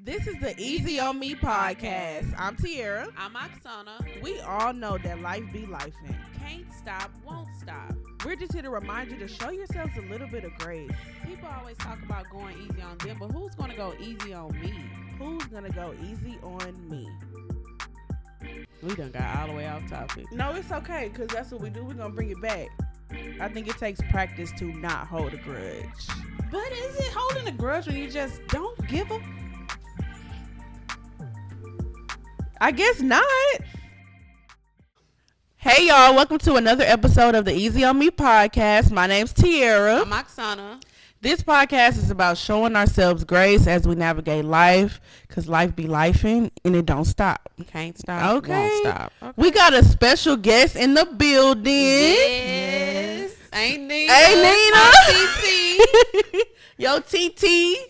This is the Easy on Me podcast. I'm Tiara. I'm Oksana. We all know that life be lifing. Can't stop, won't stop. We're just here to remind you to show yourselves a little bit of grace. People always talk about going easy on them, but who's going to go easy on me? Who's going to go easy on me? We done got all the way off topic. No, it's okay, because that's what we do. We're going to bring it back. I think it takes practice to not hold a grudge. But is it holding a grudge when you just don't give a... I guess not. Hey y'all, welcome to another episode of the Easy on Me podcast. My name's Tiara. I'm Oksana. This podcast is about showing ourselves grace as we navigate life, because life be lifing and it don't stop. Can't stop, Okay. won't stop. Okay. We got a special guest in the building. Yes. Ain't Nina. Hey Nina. Yo TT.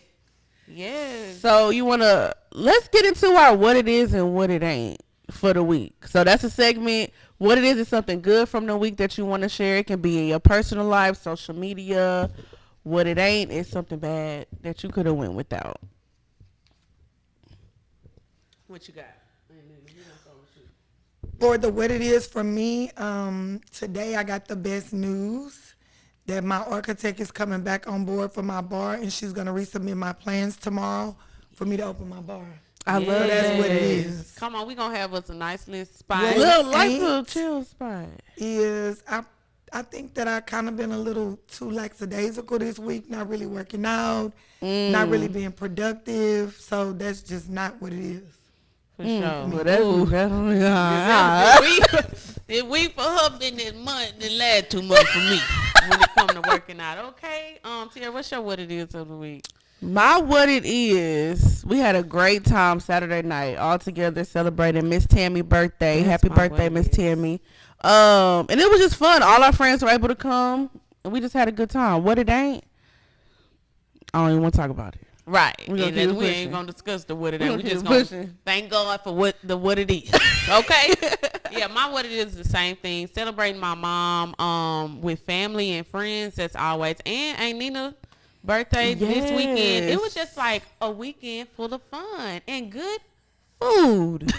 Yes. So let's get into our what it is and what it ain't for the week. So that's a segment. What it is something good from the week that you want to share. It can be in your personal life, social media. What it ain't is something bad that you could have went without. What you got? For the what it is for me, today I got the best news that my architect is coming back on board for my bar, and she's going to resubmit my plans tomorrow for me to open my bar. I love that. That's what it is. Come on, we going to have us a nice little spot. Well, Little chill spot. I think that I kind of been a little too lackadaisical this week, not really working out, not really being productive. So that's just not what it is. For sure. Well, The week for her been this month, the last 2 months for me when it come to working out. Okay, Tiara, what's your what it is of the week? My what it is, we had a great time Saturday night all together celebrating Miss Tammy's birthday. That's Happy my birthday, what it Miss is. Tammy. And it was just fun. All our friends were able to come, and we just had a good time. What it ain't, I don't even want to talk about it. Right, We gonna and keep then it we pushing. ain't gonna discuss the what it We is. gonna We just keep gonna it pushing. thank God for what it is. Okay, yeah, my what it is the same thing. Celebrating my mom, with family and friends. That's always Ain't Nina birthday this weekend. It was just like a weekend full of fun and good food.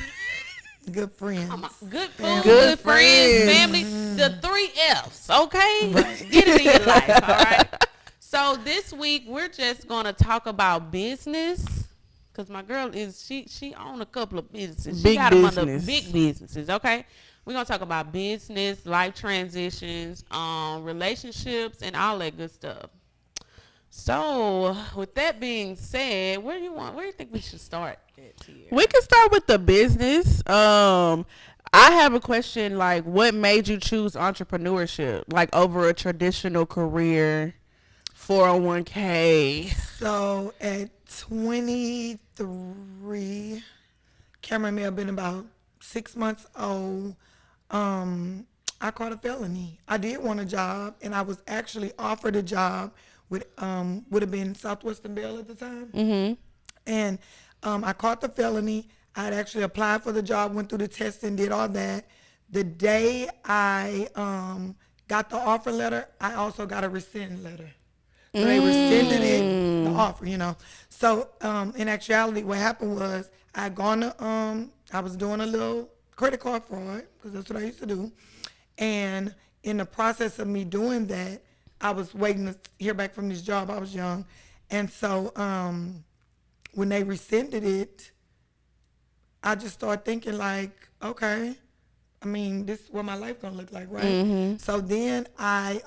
Good friends. Good food, Good good friends. friends, family. The 3 F's, okay? Get it in your life, all right? So this week we're just gonna talk about business, cause my girl she own a couple of businesses. She Big got them under business. big businesses, okay? We're gonna talk about business, life transitions, relationships, and all that good stuff. So with that being said, where do you think we should start at here? We can start with the business. I have a question, like, what made you choose entrepreneurship, like, over a traditional career, 401k? So at 23, Cameron may have been about 6 months old. I caught a felony. I did want a job, and I was actually offered a job with would have been Southwestern Bell at the time. Mm-hmm. And I caught the felony. I had actually applied for the job, went through the test, and did all that. The day I got the offer letter, I also got a rescind letter. So they rescinded it, the offer, So in actuality, what happened was I had gone to, I was doing a little credit card fraud, because that's what I used to do. And in the process of me doing that, I was waiting to hear back from this job. I was young. And so when they rescinded it, I just started thinking like, okay, I mean, this is what my life gonna look like, right? Mm-hmm. So then I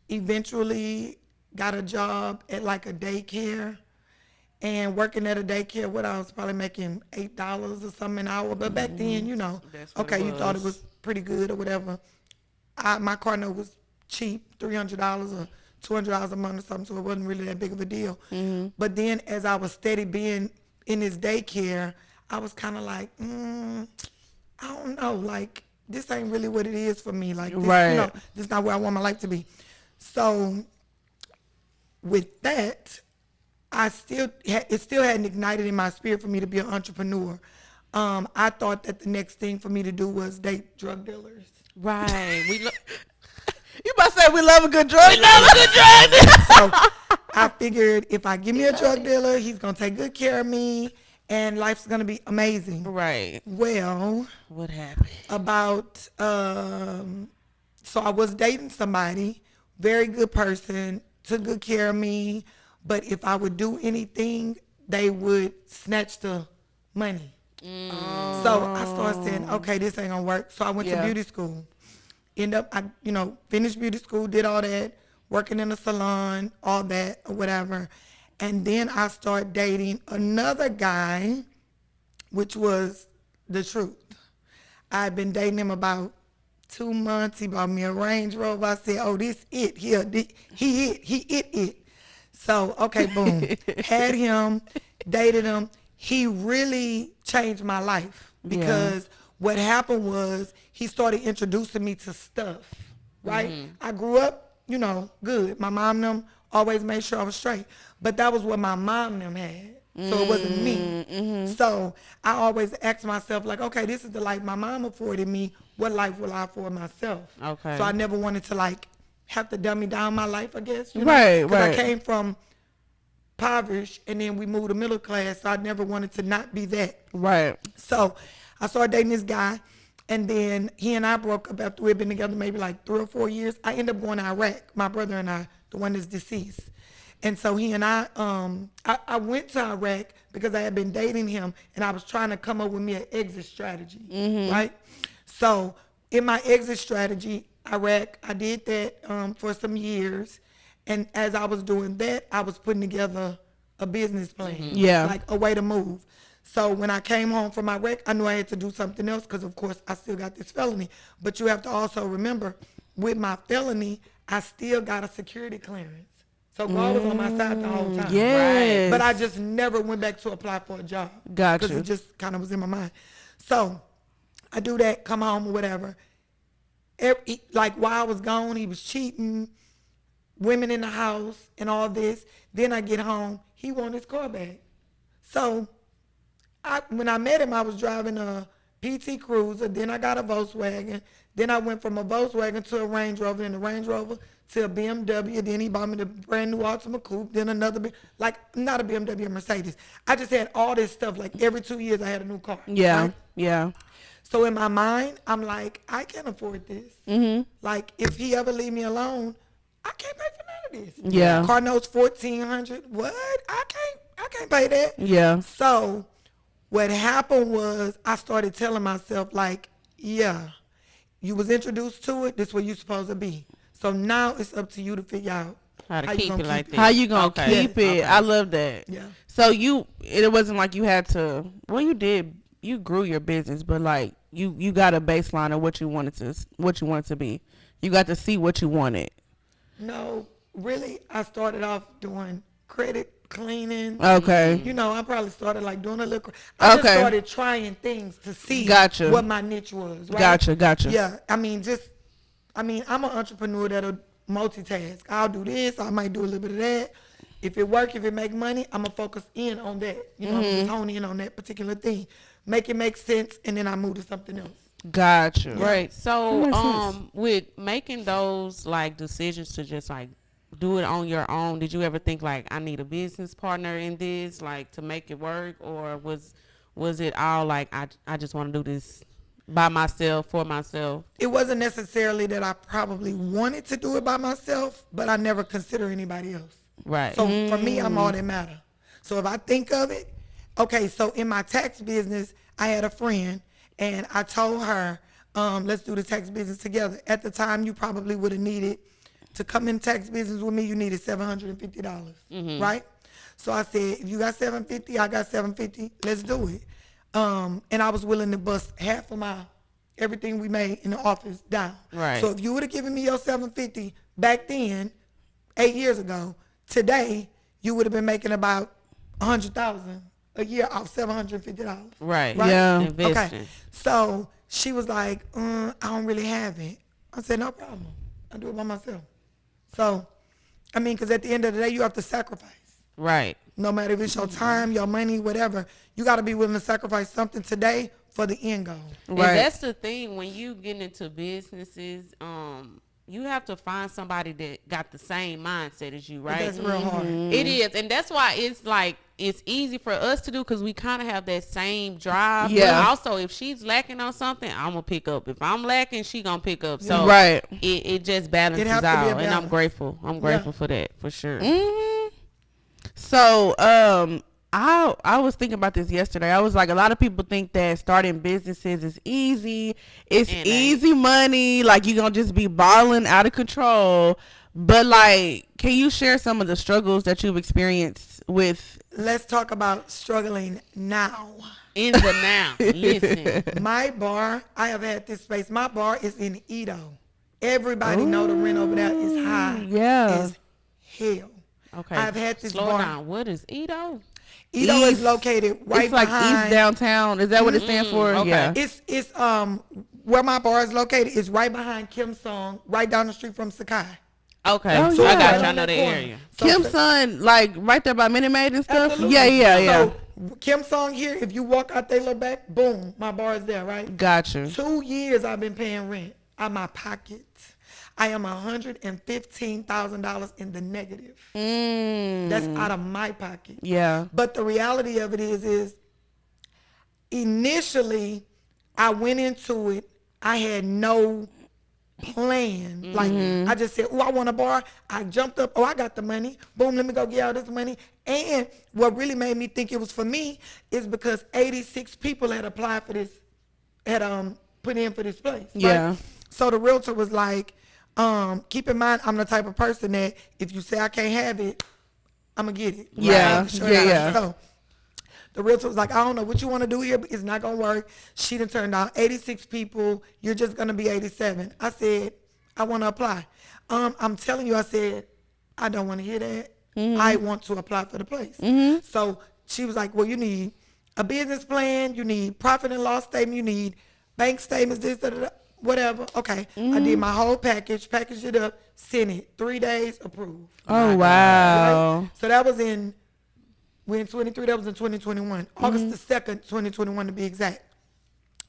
eventually got a job at like a daycare, and working at a daycare, what I was probably making $8 or something an hour. But back then, That's what okay, it you thought it was. was pretty good or whatever. My car note was cheap, $300 or $200 a month or something, so it wasn't really that big of a deal. But then as I was steady being in this daycare, I was kind of like, I don't know, like, this ain't really what it is for me. Like, this, Right. this is not where I want my life to be. So with that, it still hadn't ignited in my spirit for me to be an entrepreneur. I thought that the next thing for me to do was date drug dealers. Right. You about to say we love a good drug? We love a good drug. So I figured if I give me a drug dealer, he's gonna take good care of me, and life's gonna be amazing. Right. Well, What happened? about so I was dating somebody, very good person, took good care of me, but if I would do anything, they would snatch the money. So I started saying, okay, this ain't gonna work. So I went to Yeah. beauty school. I finished beauty school, did all that, working in a salon, all that or whatever. And then I started dating another guy, which was the truth. I had been dating him about 2 months. He bought me a Range Rover. I said, oh, this it here. He it. So, okay, boom. Had him, dated him. He really changed my life because what happened was he started introducing me to stuff, right? I grew up, good. My mom and them always made sure I was straight. But that was what my mom and them had. So it wasn't me. So I always asked myself, like, okay, this is the life my mom afforded me. What life will I afford myself? Okay. So I never wanted to, like, have to dummy down my life, I guess. Right, Because right. I came from impoverished, and then we moved to middle class, so I never wanted to not be that. Right. So I started dating this guy, and then he and I broke up after we'd been together maybe like 3 or 4 years. I ended up going to Iraq, my brother and I, the one that's deceased. And so he and I went to Iraq because I had been dating him, and I was trying to come up with me an exit strategy, right? So in my exit strategy, Iraq, I did that for some years. And as I was doing that, I was putting together a business plan, Yeah. like a way to move. So when I came home from Iraq, I knew I had to do something else because, of course, I still got this felony. But you have to also remember, with my felony, I still got a security clearance. So God was on my side the whole time. Yes. But I just never went back to apply for a job. Gotcha. Because it just kind of was in my mind. So I do that, come home or whatever. Like while I was gone, he was cheating, women in the house and all this. Then I get home, he want his car back. So when I met him, I was driving a PT Cruiser. Then I got a Volkswagen. Then I went from a Volkswagen to a Range Rover, and a Range Rover to a BMW. Then he bought me the brand new Altima Coupe. Then another, not a BMW, a Mercedes. I just had all this stuff. Like every 2 years, I had a new car. Yeah. Right? Yeah. So in my mind, I'm like, I can't afford this. Like if he ever leave me alone, I can't pay for none of this. Yeah. Car notes $1,400. What? I can't pay that. Yeah. So what happened was I started telling myself, like, yeah, you was introduced to it. This is where you're supposed to be. So now it's up to you to figure out How to you keep gonna it like it. that. How you gonna Okay. keep it? Okay. I love that. Yeah. So it wasn't like you had to. Well, you did. You grew your business, but like you got a baseline of what you wanted to be. You got to see what you wanted. No, really, I started off doing credit cleaning. Okay. I probably started like doing a little. I just Okay. started trying things to see Gotcha. what my niche was. Right? Gotcha. Yeah, I'm an entrepreneur that'll multitask. I'll do this. I might do a little bit of that. If it work, if it make money, I'm gonna focus in on that. I'm just hone in on that particular thing, make it make sense, and then I move to something else. Gotcha. Right. So, That makes sense. with making those like decisions to just like do it on your own, did you ever think like I need a business partner in this, like to make it work, or was it all like I just want to do this by myself for myself? It wasn't necessarily that I probably wanted to do it by myself, but I never consider anybody else. Right. So for me, I'm all that matter. So if I think of it, okay, so in my tax business, I had a friend, and I told her, let's do the tax business together. At the time, you probably would have needed to come in tax business with me. You needed $750, right? So I said, if you got $750, I got $750. Let's do it. And I was willing to bust half of my everything we made in the office down. Right. So if you would have given me your $750 back then, 8 years ago, today you would have been making about $100,000 a year off $750. Right. Yeah. Investing. Okay. So she was like, I don't really have it. I said, no problem. I'll do it by myself. So, because at the end of the day, you have to sacrifice. Right. No matter if it's your time, your money, whatever, you got to be willing to sacrifice something today for the end goal. Right. And that's the thing when you get into businesses, you have to find somebody that got the same mindset as you, But right? that's real hard. It is, and that's why it's like it's easy for us to do because we kind of have that same drive. Yeah. But also, if she's lacking on something, I'm gonna pick up. If I'm lacking, she gonna pick up. So Right. it just balances has to be a out, and I'm balance. grateful. I'm grateful for that for sure. So, I was thinking about this yesterday. I was like, a lot of people think that starting businesses is easy. It's And easy money. Like, you're going to just be balling out of control. But, like, can you share some of the struggles that you've experienced with? Let's talk about struggling now. In the now, listen. My bar, I have had this space. My bar is in Edo. Everybody know the rent over there is high Yeah. as hell. Okay, I've had this slow bar. down. What is Edo? Edo is East. located right It's like behind. East Downtown. Is that what it stands for? okay. Yeah. It's where my bar is located is right behind Kim Song, right down the street from Sakai. Okay, Oh, so yeah. I got Right you. I on know that the corner. area. So Kim's son, like, right there by Minute Maid and stuff? Absolutely. Yeah. So Kim Song here, if you walk out there, look back, boom, my bar is there, right? Gotcha. 2 years I've been paying rent out of my pocket. I am $115,000 in the negative. That's out of my pocket. Yeah. But the reality of it is initially I went into it, I had no plan. Like I just said, oh, I want a bar. I jumped up, oh, I got the money. Boom, let me go get all this money. And what really made me think it was for me is because 86 people had applied for this, had put in for this place. Right? Yeah. So the realtor was like, keep in mind, I'm the type of person that if you say I can't have it, I'm gonna get it. Yeah, Right? Show yeah, you how. yeah. So the realtor was like, I don't know what you want to do here, but it's not gonna work. She done turned down 86 people. You're just gonna be 87. I said, I want to apply. I'm telling you, I said, I don't want to hear that. I want to apply for the place. So she was like, well, you need a business plan, you need profit and loss statement, you need bank statements, this, whatever. Okay, I did my whole package, packaged it up, sent it. 3 days, approved. Oh, wow. Right? So that was we're in 23, that was in 2021. August the 2nd, 2021 to be exact.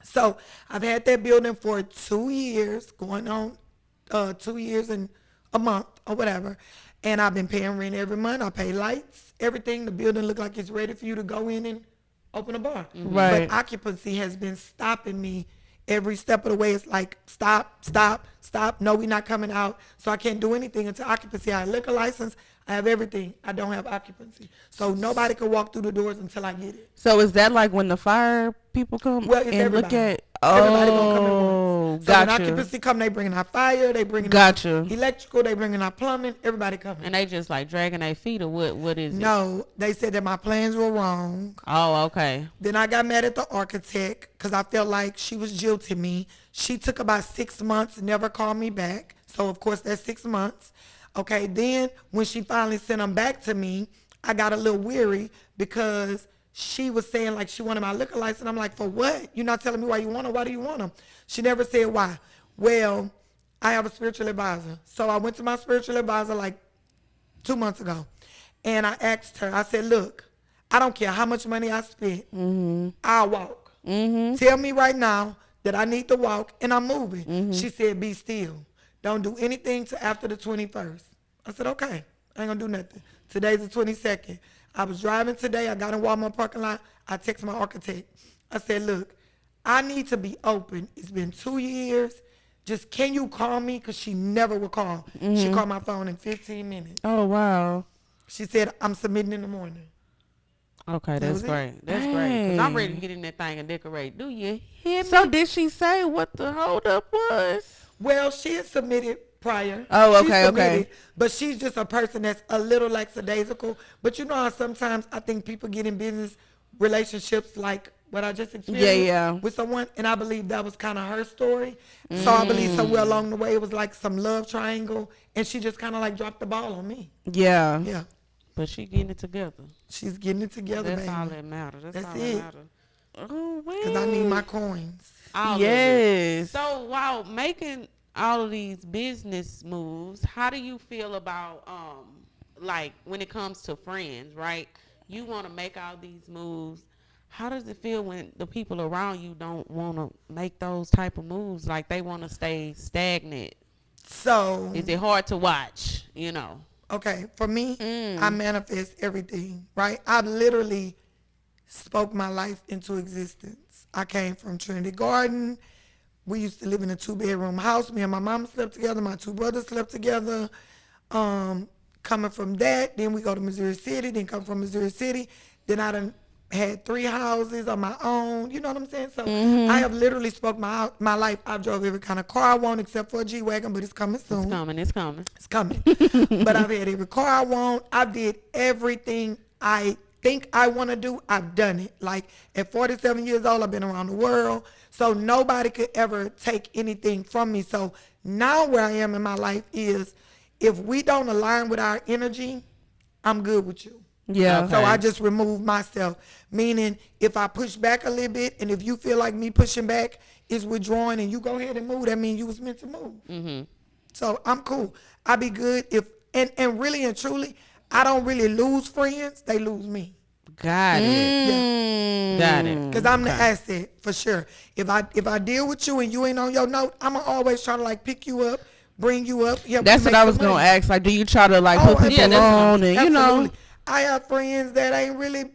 So I've had that building for 2 years, going on 2 years and a month or whatever. And I've been paying rent every month. I pay lights, everything. The building look like it's ready for you to go in and open a bar. Right. But occupancy has been stopping me every step of the way. It's like, stop. No, we're not coming out. So I can't do anything until occupancy. I have a liquor license. I have everything. I don't have occupancy. So nobody can walk through the doors until I get it. So is that like when the fire people come Well, it's and everybody. look at? Everybody gonna come at Oh, once. So when gotcha. occupancy come, they bringing out fire, they bringing Gotcha. out electrical, they bringing out plumbing, everybody coming. And they just like dragging their feet or what is it? No, they said that my plans were wrong. Oh, okay. Then I got mad at the architect because I felt like she was jilting me. She took about 6 months, never called me back. So, of course, that's 6 months. Okay, then when she finally sent them back to me, I got a little weary because she was saying like she wanted my liquor license. I'm like, for what? You're not telling me why you want them. Why do you want them? She never said why. Well, I have a spiritual advisor. So I went to my spiritual advisor like 2 months ago. And I asked her, I said, look, I don't care how much money I spent. I'll walk. Tell me right now that I need to walk and I'm moving. She said, be still. Don't do anything till after the 21st. I said, okay, I ain't gonna do nothing. Today's the 22nd. I was driving today. I got in Walmart parking lot. I texted my architect. I said, look, I need to be open. It's been 2 years. Just can you call me? Because she never would call. She called my phone in 15 minutes. Oh, wow. She said, I'm submitting in the morning. Okay, That that's was it. great. That's great. Because I'm Dang. ready to get in that thing and decorate. Do you hear me? So did she say what the holdup was? Well, she had submitted prior. Oh, She okay, submitted, okay. But she's just a person that's a little lackadaisical. But you know how sometimes I think people get in business relationships like what I just experienced yeah. with someone, and I believe that was kind of her story. So I believe somewhere along the way it was like some love triangle, and she just kind of like dropped the ball on me. Yeah. Yeah, But she getting it together. she's getting it together, That's all baby. that matters. That's That's all it. that matters. Oh, Because I need my coins. All of Yes. it. So while making all of these business moves, how do you feel about like when it comes to friends, right? You want to make all these moves. How does it feel when the people around you don't want to make those type of moves? Like they want to stay stagnant. So Is it hard to watch? You know. okay, for me, I manifest everything, right? I've literally spoke my life into existence. I came from Trinity Garden. We used to live in a 2-bedroom house. Me and my mom slept together. My 2 brothers slept together. Coming from that, then we go to Missouri City, then come from Missouri City. Then I done had 3 houses on my own. You know what I'm saying? So I have literally spoke my life. I drove every kind of car I want except for a G-Wagon, but it's coming soon. It's coming. It's coming. But I've had every car I want. I did everything I think I want to do. I've done it. Like at 47 years old, I've been around the world. So nobody could ever take anything from me. So now where I am in my life is if we don't align with our energy, I'm good with you. Yeah. Okay. So I just remove myself. Meaning if I push back a little bit and if you feel like me pushing back is withdrawing and you go ahead and move, that means you was meant to move. Mm-hmm. So I'm cool. I be good if and really and truly, I don't really lose friends. They lose me. Got it. Got it. Because I'm the asset for sure. If I deal with you and you ain't on your note, I'm going to always try to like pick you up, bring you up. That's what I was going to ask. Like, do you try to like put people that's on and, you know? Absolutely. I have friends that ain't really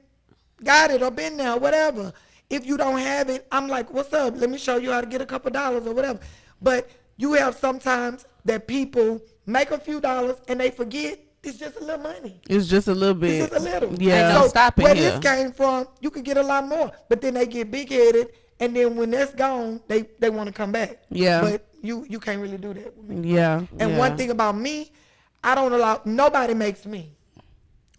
got it or been there, whatever. If you don't have it, I'm like, what's up? Let me show you how to get a couple dollars or whatever. But you have sometimes that people make a few dollars and they forget it's just a little money. It's just a little bit. It's just a little. Yeah. Ain't no So stopping where here. this came from, you could get a lot more. But then they get big-headed, and then when that's gone, they want to come back. Yeah. But you can't really do that with me. Yeah. And Yeah. one thing about me, I don't allow, nobody makes me.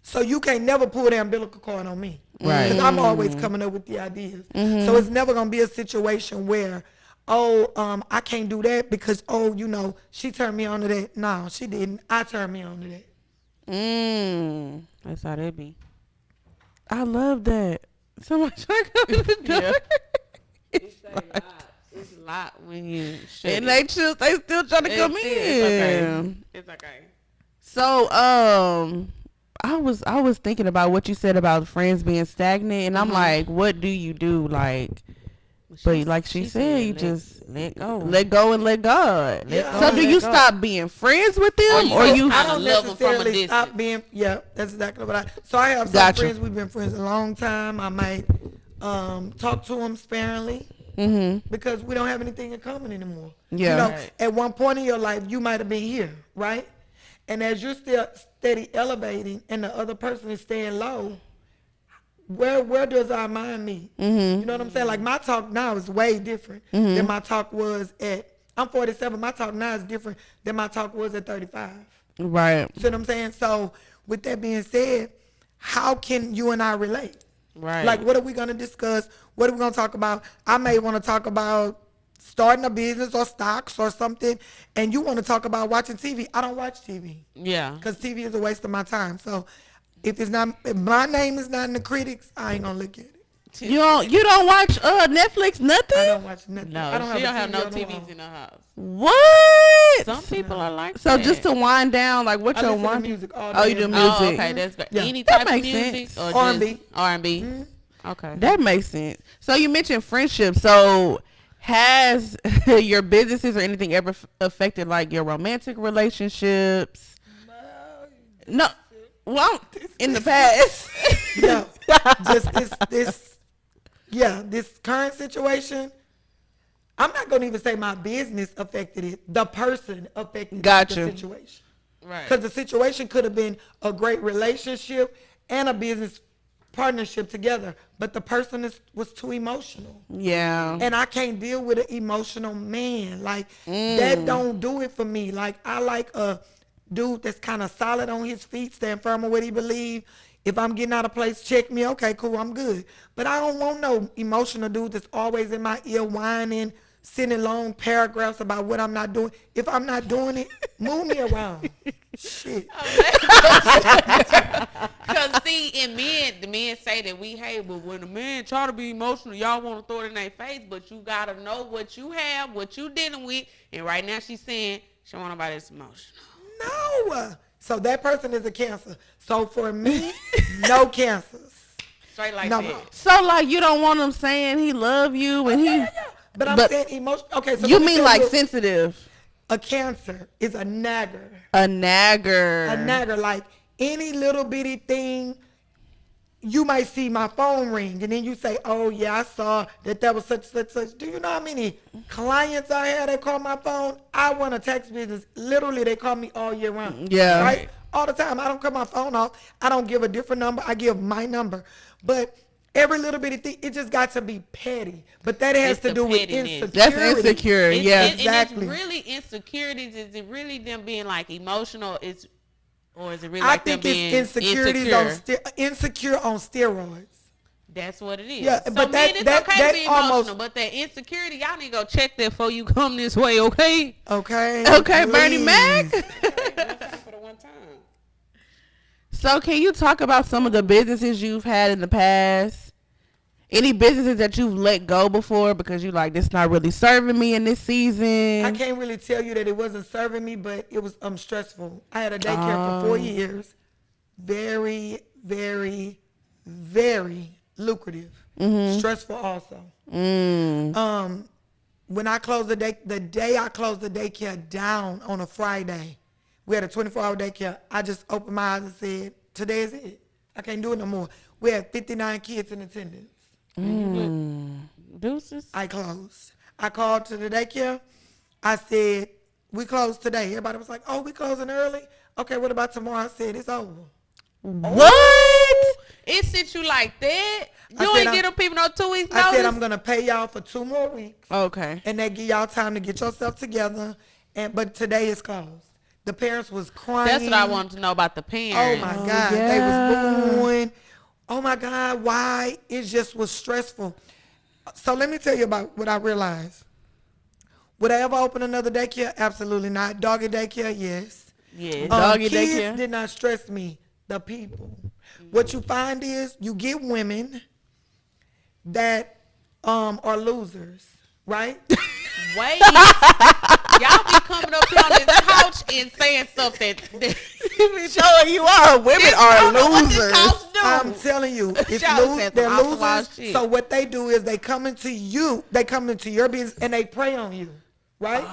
So you can't never pull the umbilical cord on me. Right. Because I'm always coming up with the ideas. So it's never going to be a situation where, I can't do that because, she turned me on to that. No, she didn't. I turned me on to that. That's how that be. I love that. Somebody trying to come to the door. It's a lot when you shut And it. they still trying to come in. It's okay. So, I was thinking about what you said about friends being stagnant, and I'm like, what do you do? Like, but like she said, you just let go. let go and let God. Yeah. So do you stop being friends with them, or you? I don't love 'em from a necessarily stop distance. being. Yeah, that's exactly what I. So I have some Gotcha. friends. We've been friends a long time. I might talk to them sparingly because we don't have anything in common anymore. Yeah. Right. At one point in your life, you might have been here, right? And as you're still steady elevating, and the other person is staying low. Where does our mind meet? You know what I'm saying? Like my talk now is way different than my talk was at. I'm 47. My talk now is different than my talk was at 35. Right. See what I'm saying? So with that being said, how can you and I relate? Right. Like what are we gonna discuss? What are we gonna talk about? I may want to talk about starting a business or stocks or something, and you want to talk about watching TV. I don't watch TV Yeah. because TV is a waste of my time. So if my name is not in the critics, I ain't gonna look at it. You don't watch Netflix, nothing? I don't watch nothing. No, I don't she don't have a no TV on the wall. TVs in her house. What? Some people are like So that. just to wind down, like what I your listen to one? music all Oh, day you do every music. Oh, okay, that's great. Yeah. Any That type of makes music sense. or R&B. just R&B? Okay. That makes sense. So you mentioned friendship. So has your businesses or anything ever affected like your romantic relationships? No. Well, in the past. No, just this current situation. I'm not gonna even say my business affected it. The person affected Gotcha. the situation. Right. Because the situation could have been a great relationship and a business partnership together, but the person was too emotional. Yeah. And I can't deal with an emotional man. Like, that don't do it for me. Like, I like a dude that's kind of solid on his feet, stand firm on what he believes. If I'm getting out of place, check me. Okay, cool, I'm good. But I don't want no emotional dude that's always in my ear whining, sending long paragraphs about what I'm not doing. If I'm not doing it, move me around. Shit. Because see, the men say that we hate, but when a man try to be emotional, y'all want to throw it in their face, but you got to know what you have, what you dealing with. And right now she's saying she don't want nobody that's emotional. No. So that person is a Cancer. So for me, no cancers. Straight like No. that. So like you don't want him saying he love you and he. But I'm But saying emotion. Okay, so You let me mean tell like you- sensitive? A cancer is a nagger. A nagger. A nagger, like any little bitty thing. You might see my phone ring, and then you say, "Oh yeah, I saw that was such." Do you know how many clients I had that call my phone? I run a text business. Literally, they call me all year round. Yeah. Right. All the time. I don't cut my phone off. I don't give a different number. I give my number. But every little bitty thing, it just got to be petty. But that has It's to the do with pettiness. insecurity. That's insecure. Yeah. Exactly. And it's really insecurities. Is it really them being like emotional? Or is it really I like think them being it's insecurities insecure? insecure on steroids. That's what it is. Yeah, so but men, that- it's that- okay that to be emotional, almost- but that insecurity, y'all need to go check that before you come this way, okay? Okay. Okay, Bernie please. Mac. For the one time. So can you talk about some of the businesses you've had in the past? Any businesses that you've let go before because you like this not really serving me in this season? I can't really tell you that it wasn't serving me, but it was stressful. I had a daycare for 4 years. Very, very, very lucrative. Stressful also. When I closed the day I closed the daycare down on a Friday, we had a 24-hour daycare. I just opened my eyes and said, today is it. I can't do it no more. We had 59 kids in attendance. Deuces. I closed. I called to the daycare. I said, we closed today. Everybody was like, oh, we closing early? Okay, what about tomorrow? I said, it's over. What? It sits you like that? I You said ain't I'm- get them people no 2 weeks notice? I said, I'm going to pay y'all for 2 more weeks. Okay. And that give y'all time to get yourself together. But today is closed. The parents was crying. That's what I wanted to know about the parents. Oh, my God. yeah. They was booing. Oh, my God. Why? It just was stressful. So let me tell you about what I realized. Would I ever open another daycare? Absolutely not. Doggy daycare? Yes. Yeah. Doggy Kids daycare? did not stress me. The people. What you find is you get women that are losers, right? Wait. Y'all be coming up here on this couch and saying stuff that Showing you all women are losers. I'm telling you, it's Y'all said they're some off-the-wall losers. shit. So what they do is they come into your business and they prey on you, right?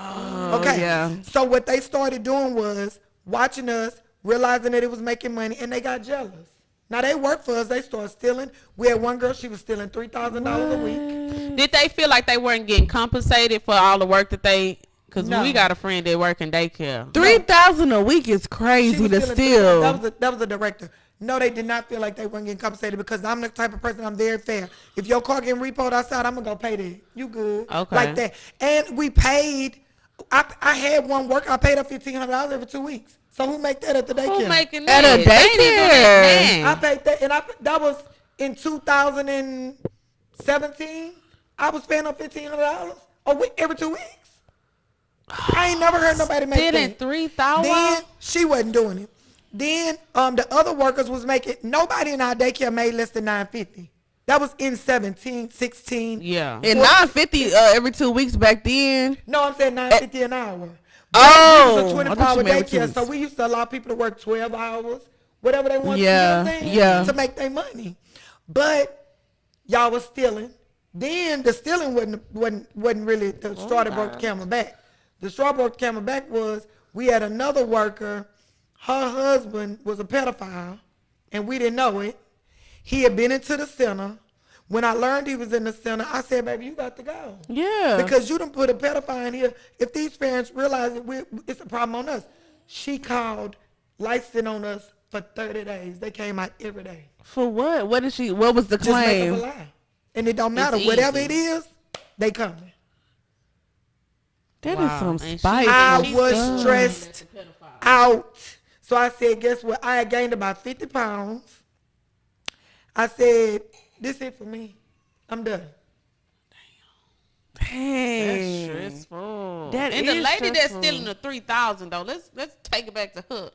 Okay. yeah. So what they started doing was watching us, realizing that it was making money, and they got jealous. Now they work for us. They started stealing. We had one girl, she was stealing $3,000 a week. Did they feel like they weren't getting compensated for all the work that they? Because No. we got a friend that work in daycare. $3,000 a week is She crazy was to stealing steal. that was the director. No, they did not feel like they weren't getting compensated because I'm the type of person, I'm very fair. If your car getting repoed outside, I'm going to go pay that. You good. Okay. Like that. And we paid, I had one work, I paid her $1,500 every 2 weeks. So who make that at the daycare? Who making At that? a They ain't even doing daycare. that I paid that, and that was in 2017. I was paying her $1,500 a week, every 2 weeks. I ain't never heard nobody make Stealing that. $3,000. Then she wasn't doing it. Then the other workers was making, nobody in our daycare made less than $950. That was in 17, 16. Yeah. And $950 every 2 weeks back then. No, I'm saying $950 an hour. Oh, It was a I thought 24-hour you meant daycare, with so we used to allow people to work 12 hours, whatever they wanted Yeah, to, you know what I'm saying? yeah. To make their money. But y'all was stealing. Then the stealing wasn't really the straw that broke the camel back. The straw broke the camel back was we had another worker, her husband was a pedophile, and we didn't know it. He had been into the center. When I learned he was in the center, I said, baby, you got to go. Yeah. Because you done put a pedophile in here. If these parents realize that it's a problem on us. She called licensing on us for 30 days. They came out every day. For what? What was the Just make up a claim? lie. And it don't matter. It's Whatever easy. it is, they coming. That is Wow. some And she- spiteful I she's was stuff. stressed out. So I said, guess what? I had gained about 50 pounds. I said, this it for me. I'm done. Dang. That's stressful. That and the is lady that's stressful. stealing the $3,000 though, let's take it back to her.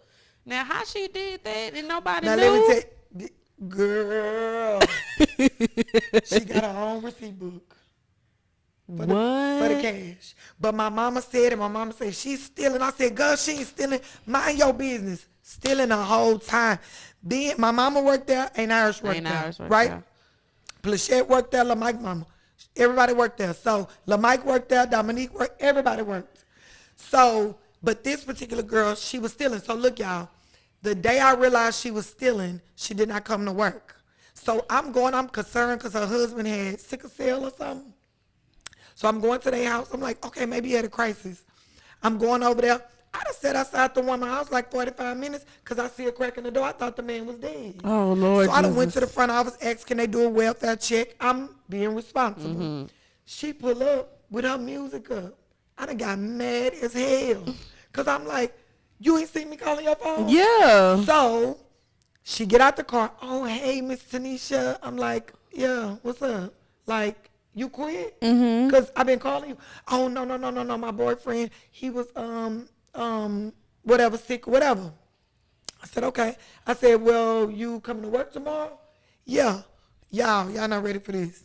Now, how she did that and nobody Now knew? let me tell you, girl, she got her own receipt book for the What? cash. But my mama said, and my mama said, she's stealing. I said, girl, she ain't stealing. Mind your business. Stealing the whole time. Then my mama worked there, and Irish worked Ain't there, Irish worked right? there. Plachette worked there, LaMike mama. Everybody worked there. So LaMike worked there, Dominique worked, everybody worked. So, but this particular girl, she was stealing. So look, y'all, the day I realized she was stealing, she did not come to work. So I'm concerned because her husband had sickle cell or something. So I'm going to their house. I'm like, okay, maybe he had a crisis. I'm going over there. I just sat outside the woman's house like 45 minutes because I see a crack in the door. I thought the man was dead. Oh, Lord So I done went Jesus. to the front office, asked, can they do a welfare check? I'm being responsible. She pulled up with her music up. I done got mad as hell because I'm like, you ain't seen me calling your phone? Yeah. So she get out the car. Oh, hey, Miss Tanisha. I'm like, yeah, what's up? Like, you quit? Because I've been calling you. Oh, no. My boyfriend, he was, whatever, sick, whatever. I said, okay. I said, well, you coming to work tomorrow? Yeah. Y'all not ready for this.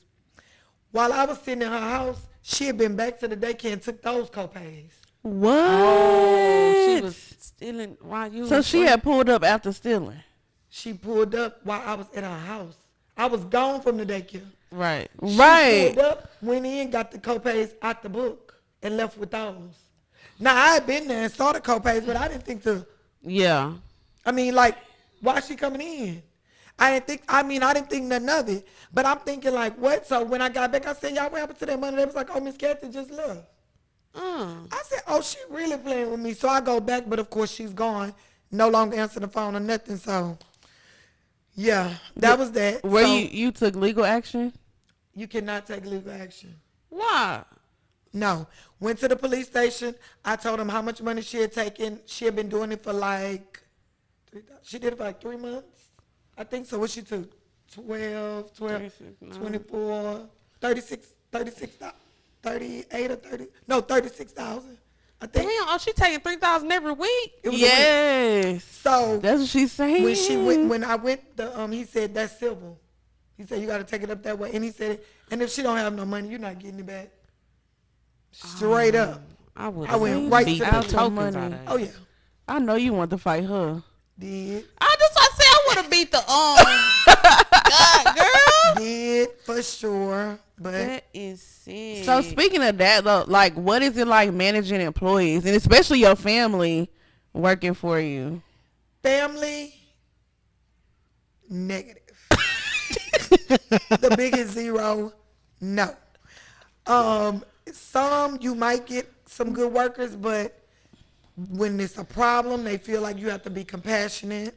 While I was sitting in her house, she had been back to the daycare and took those copays. What? Oh, she was stealing while you. So was she working? had pulled up after stealing. She pulled up while I was at her house. I was gone from the daycare. Right. She Right. pulled up, went in, got the copays out the book, and left with those. Now, I had been there and saw the copays, but I didn't think Yeah. I mean, like, why is she coming in? I didn't think nothing of it. But I'm thinking, like, what? So when I got back, I said, y'all, what happened to that money? They was like, oh, Miss Kathy just left. I said, oh, she really playing with me. So I go back, but of course she's gone. No longer answering the phone or nothing. So, yeah, that was that. Where So, you took legal action? you cannot take legal action. Why? No. Went to the police station. I told them how much money she had taken. She had been doing it for like, she did it for like 3 months. I think so. What she took? 12, 24, 36, 38 or 30. No, 36,000. I think. Damn, oh, she taking 3,000 every week. It was a week. Yes. So That's what she's saying. when I went, he said that's civil. He said you got to take it up that way, and he said, and if she don't have no money, you're not getting it back. Straight up. I would. I went right beat to the the tokens money. out of Oh yeah, I know you want to fight her. did I said I would have beat the God, girl. did for sure, but That is sick. So speaking of that, though, like, what is it like managing employees, and especially your family working for you? family negative. The biggest zero, no. Some you might get some good workers, but when it's a problem, they feel like you have to be compassionate.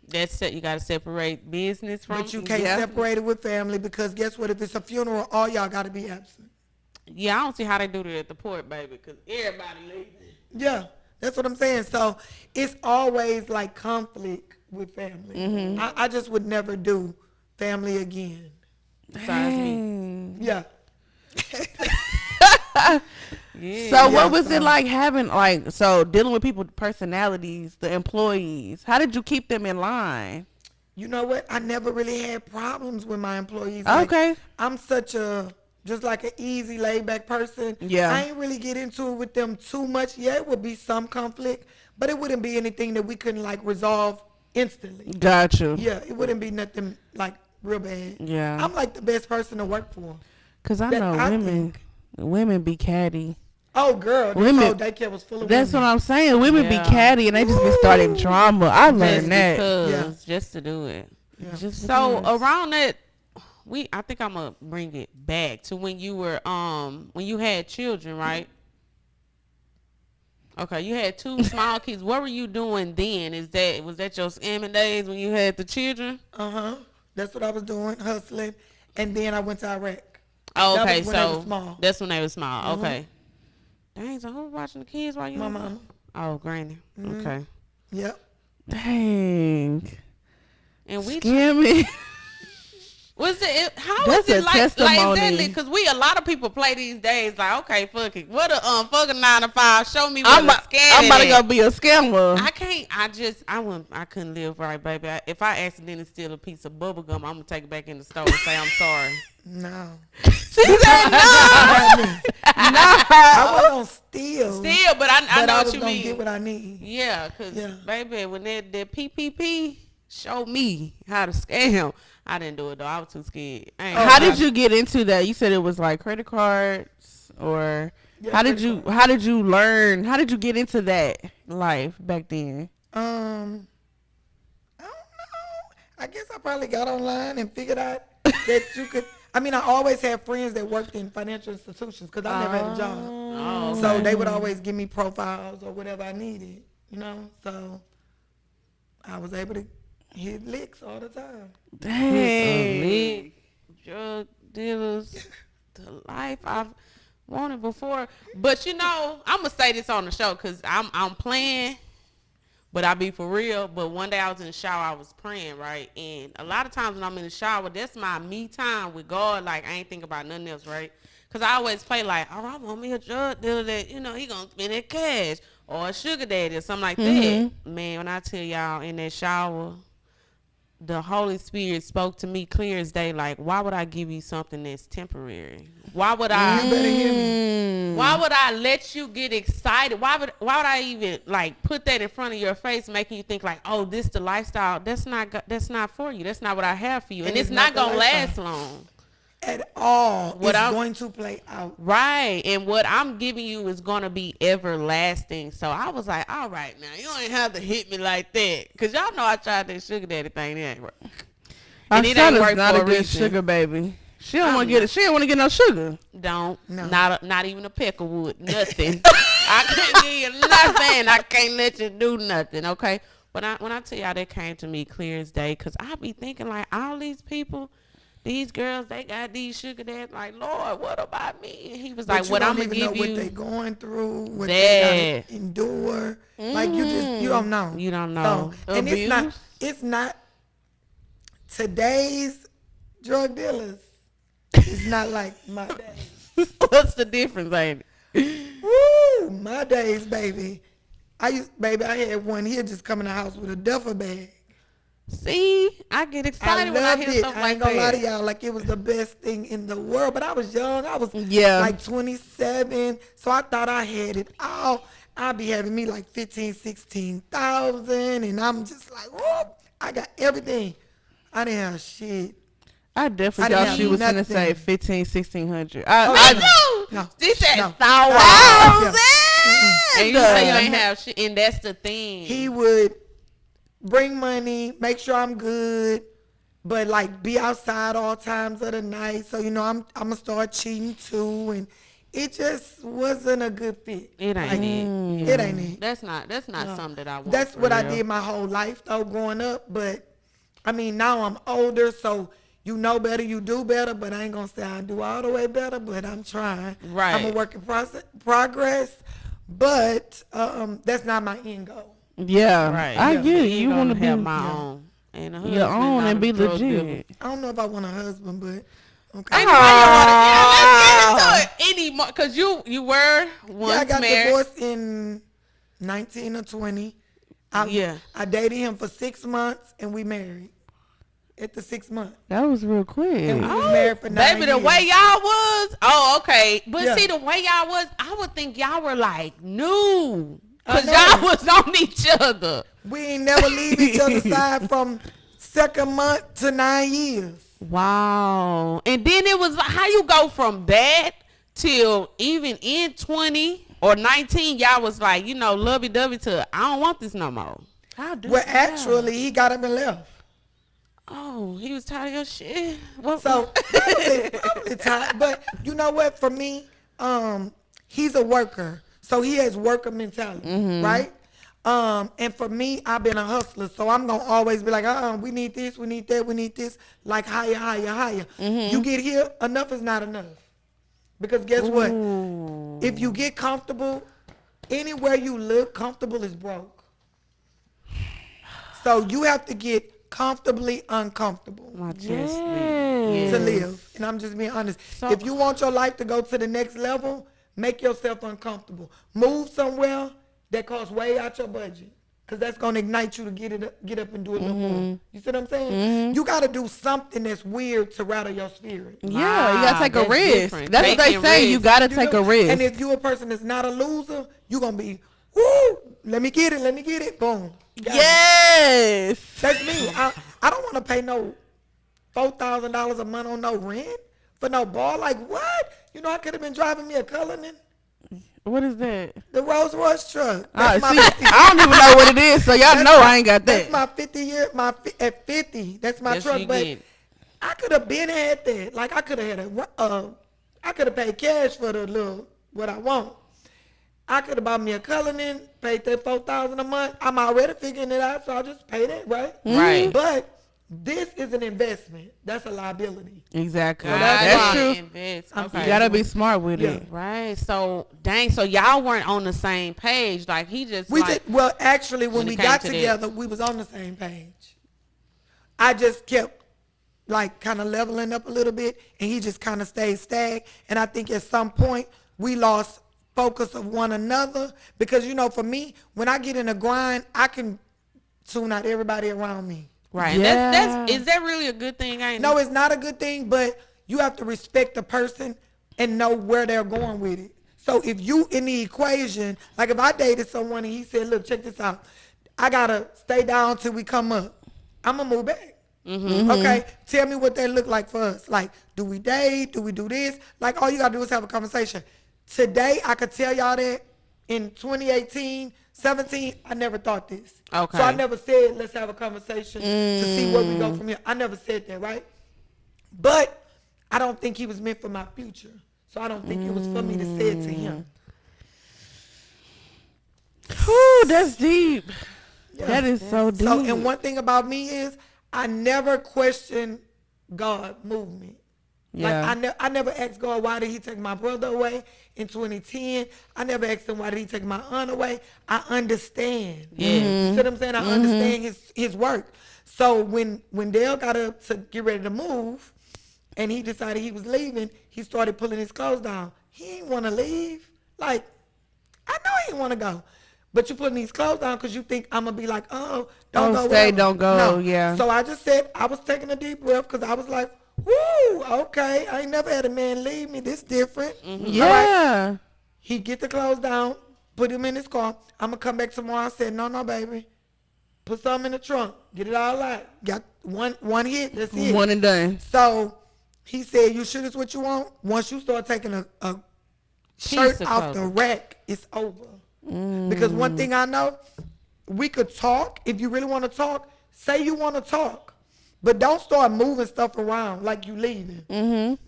That's it. You got to separate business from. But you can't Yeah. separate it with family because guess what? If it's a funeral, all y'all got to be absent. Yeah, I don't see how they do that at the port, baby, because everybody leaving. Yeah, that's what I'm saying. So it's always like conflict with family. Mm-hmm. I just would never do family again. Besides me. Yeah. Yeah. So Yeah, what was so- it like having, like, so dealing with people's personalities, the employees? How did you keep them in line? You know what? I never really had problems with my employees. Okay. I'm such just like an easy, laid back person. Yeah. I ain't really get into it with them too much. Yeah, it would be some conflict, but it wouldn't be anything that we couldn't like resolve instantly. Got you. Yeah, it wouldn't be nothing like real bad. Yeah. I'm like the best person to work for. Because I that know I women be catty. Oh, girl, this Women- whole daycare was full of That's what women. I'm saying. Women Yeah. be catty and they just be starting drama. I Just learned that. because, Yeah. just to do it. Yeah. Just So because. around that, I think I'm gonna bring it back to when you were when you had children, right? Okay, you had 2 small kids. What were you doing then? Was that your scamming days when you had the children? That's what I was doing, hustling, and then I went to Iraq. Oh, That okay, was when they were so small. that's when they were small. Okay. Dang, so who was watching the kids while you? My were- mama. Oh, granny. Okay. Yep. Dang. And we Scamming. was it? How That's is it a like testimony. exactly? Because a lot of people play these days. Like, okay, fuck it. What a fucking 9 to 5. Show me what I'm a scam. about to go be a scammer. I can't. I couldn't live right, baby. If I accidentally steal a piece of bubble gum, I'm gonna take it back in the store and say I'm sorry. No. She said no. I wasn't gonna steal. Still, but I but know I what was you gonna mean. get what I need. Yeah, cause Yeah. baby, when that PPP showed me how to scam, I didn't do it though. I was too scared. I ain't How gonna did you get into that? You said it was like credit cards. or Yeah, how did credit you card. how did you learn? How did you get into that life back then? I don't know. I guess I probably got online and figured out that you could. I mean, I always had friends that worked in financial institutions because I never had a job. Oh, So okay. they would always give me profiles or whatever I needed, you know. So I was able to hit licks all the time. Dang. Drug dealers, the life I've wanted before. But you know, I'm gonna say this on the show because I'm playing, but I be for real. But one day I was in the shower, I was praying, right? And a lot of times when I'm in the shower, that's my me time with God. Like I ain't think about nothing else, right? Cause I always play like, oh, I want me a drug dealer that he gonna spend that cash or a sugar daddy or something like that. Man, when I tell y'all in that shower, the Holy Spirit spoke to me clear as day. Like, why would I give you something that's temporary? Why would I? You better hear me. Why would I let you get excited? Why would I even like put that in front of your face, making you think like, oh, this the lifestyle? That's not for you. That's not what I have for you, and it's not the gonna last lifestyle long. At all. What It's I'm- going to play out. Right, and what I'm giving you is gonna be everlasting. So I was like, all right, now you ain't have to hit me like that, cause y'all know I tried that sugar daddy thing. It ain't work. Our And it son ain't is work not for a a good reason. sugar baby. She don't I'm want to get it. She don't want to get no sugar. Don't. No. Not even a peck of wood. Nothing. I can't give you nothing. I can't let you do nothing. Okay. But when I tell y'all that came to me clear as day, cause I be thinking like all these people, these girls, they got these sugar dads. Like, Lord, what about me? And he was But like, you what don't I'm gonna even know give what you. they going through, what That. they gotta endure. Like you don't know. You don't know. So, and Abuse. it's not today's drug dealers. It's not like my days. What's the difference, ain't it? Woo, my days, baby. I had one here just come in the house with a duffel bag. See, I get I excited when I loved hear it. stuff I like ain't gonna lie to that. y'all, like it was the best thing in the world. But I was young. I was Yeah. like 27, so I thought I had it all. I'd be having me like 15, 16,000, and I'm just like, whoop, I got everything. I didn't have shit. I I definitely didn't thought she have was gonna nothing. say 15, 1600. No. She said No. $1,000. Yeah. And you say you ain't have shit, and that's the thing. He would bring money, make sure I'm good, but like be outside all times of the night. So I'm gonna start cheating too, and it just wasn't a good fit. It ain't Like, it. It ain't it. That's not something that I want. That's for what I real. did my whole life though, growing up. But I mean, now I'm older, so you know better, you do better. But I ain't gonna say I do all the way better, but I'm trying. Right. I'm a work in progress, but that's not my end goal. Yeah, Right. I Yeah. get it. You You want to have be my own. And a your husband, own not and a be drug dealer. legit. I don't know if I want a husband, but okay. Ain't nobody wanna, let's get into it anymore. Cause you were once Yeah, I got married. divorced in 19 or 20. Yeah. I dated him for 6 months and we married at the 6 months. That was real quick. And we was married for 9 Baby, the years. way y'all was. Oh, okay. But Yeah. see, the way y'all was, I would think y'all were like new. I Cause know. y'all was on each other. We ain't never leave each other's side from second month to 9 years. Wow. And then it was like, how you go from that till even in 20 or 19, y'all was like, lovey-dovey to, I don't want this no more. How do Well, you- actually, he got up and left. Oh, he was tired of your shit. Well, So, probably time. But you know what? For me, he's a worker. So he has worker mentality, right? And for me, I've been a hustler. So I'm going to always be like, we need this, we need that, we need this. Like higher, higher, higher. You get here, enough is not enough. Because guess what? If you get comfortable, anywhere you live, comfortable is broke. So you have to get comfortably uncomfortable my chest to live. And I'm just being honest. So- If you want your life to go to the next level, make yourself uncomfortable. Move somewhere that costs way out your budget. Because that's going to ignite you to get up and do it a little more. You see what I'm saying? You got to do something that's weird to rattle your spirit. Yeah, you gotta take a that's risk. different. That's what they Taking say. You risks. gotta You take know? a risk. And if you a person that's not a loser, you going to be, woo, let me get it, boom. Got it. yes. That's me. I don't want to pay no $4,000 a month on no rent for no ball. Like what? You know, I could have been driving me a Cullinan, What is that? the Rolls Royce truck. Ah, That's my see, 50. I don't even know what it is, so y'all know I ain't got That's that. my 50 year. At 50, that's my Yes, truck. you But get. I could have been had that. Like I could have had I could have paid cash for the little what I want. I could have bought me a Cullinan, paid that $4,000 a month. I'm already figuring it out, so I'll just pay that, right? Right. But this is an investment. That's a liability. Exactly. So that's That's why- true. Invest. I'm Okay. You gotta be smart with Yeah. it. Right. So dang. So y'all weren't on the same page. Like he just. We like, did well. Actually, when when it we came got to that. together, we was on the same page. I just kept like kind of leveling up a little bit, and he just kind of stayed stagnant. And I think at some point we lost focus of one another because you know, for me, when I get in a grind, I can tune out everybody around me. Right. Yeah. That's is that really a good thing? Ain't No, it? it's not a good thing, but you have to respect the person and know where they're going with it. So if you in the equation, like if I dated someone and he said, look, check this out. I got to stay down till we come up. I'm going to move back. Okay, tell me what that look like for us. Like, do we date? Do we do this? Like, all you got to do is have a conversation. Today, I could tell y'all that in 2018, 17, I never thought this. Okay. So I never said, let's have a conversation to see where we go from here. I never said that, right? But I don't think he was meant for my future. So I don't think it was for me to say it to him. Whew, that's deep. Yeah. That is so deep. So, and one thing about me is I never question God movement. Yeah. Like I never asked God, why did he take my brother away in 2010? I never asked him, why did he take my aunt away? I understand. Yeah. You see what I'm saying? I understand his work. So when Dale got up to get ready to move and he decided he was leaving, he started pulling his clothes down. He ain't want to leave. Like, I know he ain't want to go. But you putting these clothes down because you think I'm going to be like, oh, don't go. stay, whatever. don't go, No. yeah. So I just said, I was taking a deep breath because I was like, woo, okay. I ain't never had a man leave me. This different. All right. Yeah. He get the clothes down, put him in his car. I'm going to come back tomorrow. I said, no, baby. Put something in the trunk. Get it all out. Got one hit. That's it. One and done. So he said, you sure this what you want? Once you start taking a shirt of off the clothing. rack, it's over. Because one thing I know, we could talk. If you really want to talk, say you want to talk. But don't start moving stuff around like you leaving.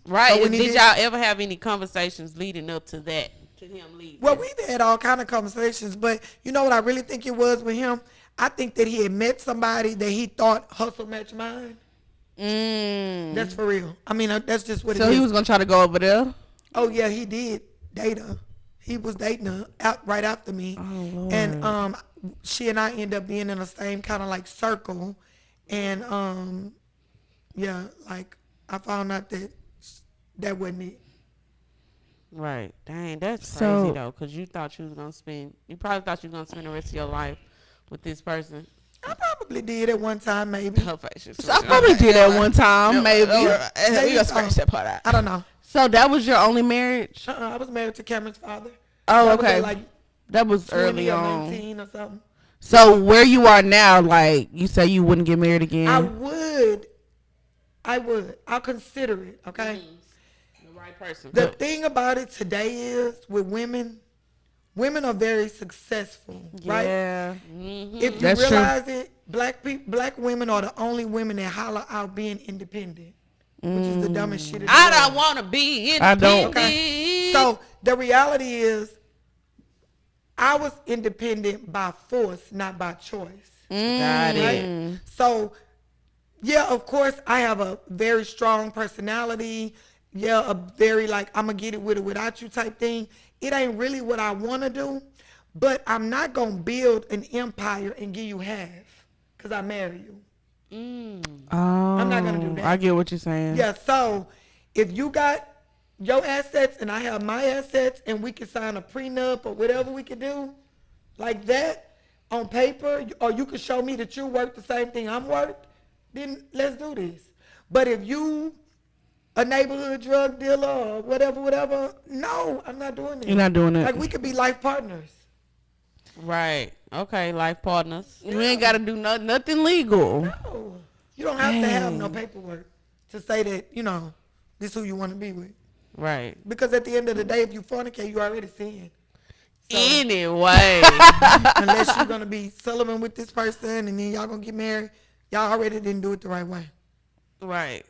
Right. So when he Did did- y'all ever have any conversations leading up to that? To him leaving? Well, we've had all kind of conversations, but you know what I really think it was with him? I think that he had met somebody that he thought hustle match mine. That's for real. I mean, that's just what it So is. he was gonna try to go over there. Oh yeah, he did date her. He was dating her right after me. Oh, Lord. And she and I end up being in the same kind of like circle. And yeah, like I found out that wasn't it. Right. Dang, that's So- crazy though, because you probably thought you was gonna spend the rest of your life with this person. I probably did at one time, maybe. Her face is I probably did that one time, maybe. Maybe gonna so. scratch that part out. I don't know. So that was your only marriage? I was married to Cameron's father. Oh, That was okay. at like That was 20 early or on. 19 or something. So where you are now, like you say you wouldn't get married again? I would. I'll consider it, okay? The right person. The thing about it today is with women are very successful, right? Yeah. If you That's true. realize it, black women are the only women that holler out being independent, which is the dumbest shit in the I world. don't want to be I don't. independent. Okay. So the reality is, I was independent by force, not by choice. Got it. Right? So, yeah, of course, I have a very strong personality. Yeah, a very like, I'm going to get it with or without you type thing. It ain't really what I want to do, but I'm not going to build an empire and give you half because I marry you. Oh, I'm not gonna do that. I get what you're saying. Yeah, so if you got your assets and I have my assets and we can sign a prenup or whatever we can do like that on paper, or you can show me that you're worth the same thing I'm worth, then let's do this. But if you a neighborhood drug dealer or whatever, no, I'm not doing that. You're not doing it. Like we could be life partners. Right. Okay, life partners. You ain't got to do nothing legal. No, you don't have to have no paperwork to say that, this is who you want to be with. Right. Because at the end of the day, if you fornicate, you already sin. So, Anyway. unless you're gonna be Sullivan with this person and then y'all gonna get married, y'all already didn't do it the right way. Right.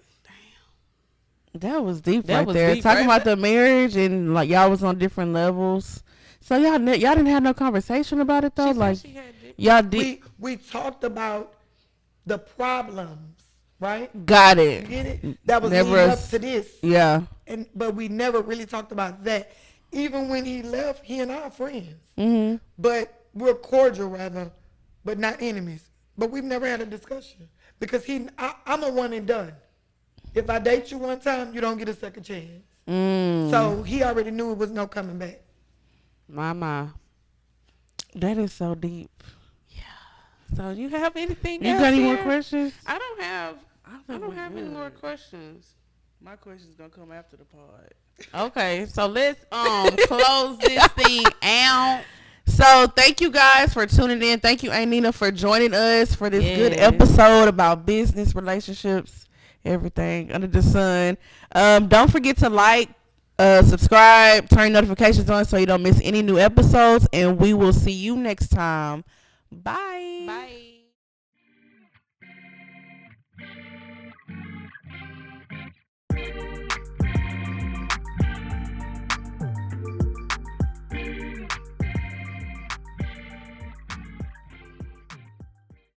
That was deep That right was there. deep, Talking right? about the marriage and like y'all was on different levels. So y'all didn't have no conversation about it though. She Like said she had dick. y'all did. We talked about the problems, right? Got You it. get it? That was Never leading up s- to this. Yeah. But we never really talked about that. Even when he left, he and I are friends. Mhm. But we're cordial rather, but not enemies. But we've never had a discussion. Because I'm a one and done. If I date you one time, you don't get a second chance. Mm. So he already knew it was no coming back. My. That is so deep. So you have anything You else got any more here? questions? I don't have we're any more good. questions. My question's gonna come after the pod. Okay, so let's close this thing out. So thank you guys for tuning in. Thank you, Ainina, for joining us for this good Yes. episode about business, relationships, everything under the sun. Don't forget to like, subscribe, turn notifications on so you don't miss any new episodes. And we will see you next time. Bye. Bye.